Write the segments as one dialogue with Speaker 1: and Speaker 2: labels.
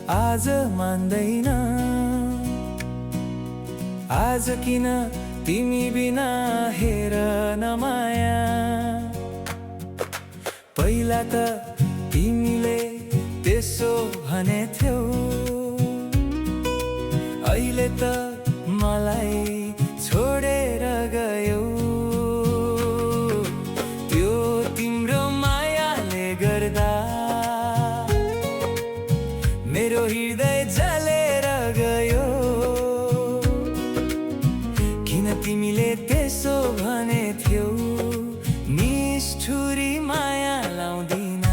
Speaker 1: आज मान्दैन। आज किन तिमी बिना हेर न माया। पहिला त तिमीले त्यसो भनेथ्यौ, अहिले त मलाई छोडेर गयौ। त्यो तिम्रो मायाले गर्दा मेरो हृदय जलेर गयो। किन तिमीले त्यसो भनेथ्यौ, निष्ठुरी माया लाउँदिन।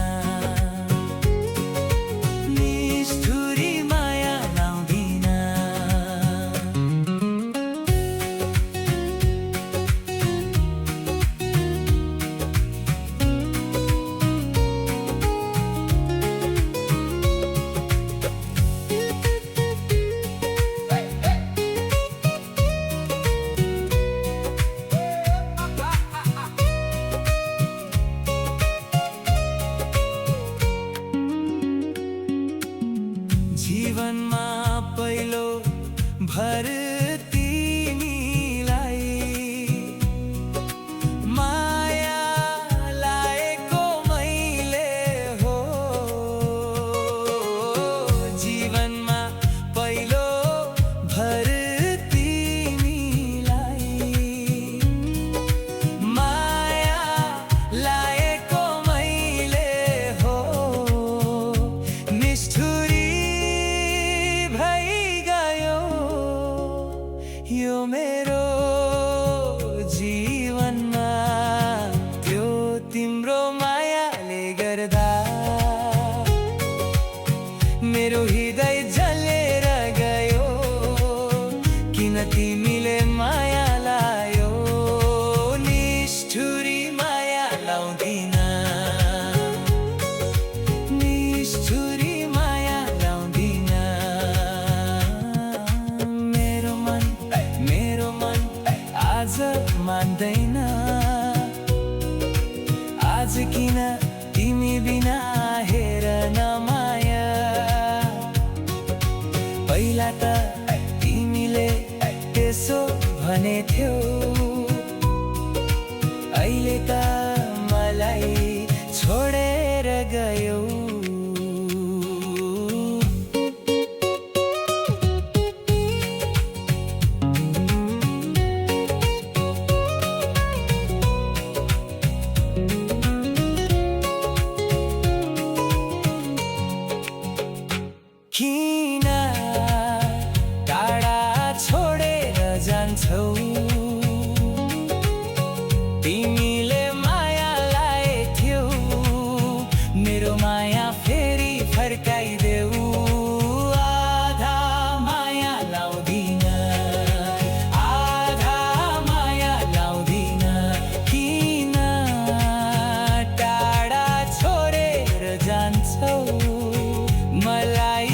Speaker 1: जीवनमा पहिलो भर तिमीलाई माया लाएको मैले हो। जीवनमा पहिलो भर तिमीलाई माया लाएको मैले हो। निष्ठुरी यो मेरो जीवनमा त्यो तिम्रो मायाले गर्दा मेरो हृदय जलेर गयो। किन तिमीले माया लायो, निष्ठुरी माया लाउँदिन। निष्ठुरी माया लाउँदिन। आज मान्दैन। आज किन तिमी बिना हेर न माया। पहिला त तिमीले त्यसो भनेथ्यौ, अहिले त मलाई छोडेर गयौ। किन टाढा छोडेर जान्छौ। तिमीले माया लाएथ्यौ, मेरो माया फेरि फर्काइदेऊ। आधा माया लाउँदिन, आधा माया लाउँदिन। किन टाढा छोडेर जान्छौ, मलाई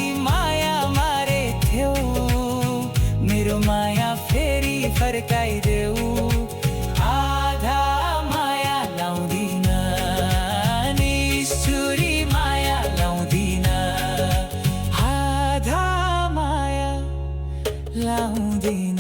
Speaker 1: मेरो माया फेरि फर्काइदेऊ। आधा माया लाउँदिन, निष्ठुरी माया लाउँदिन। आधा माया लाउँदिन।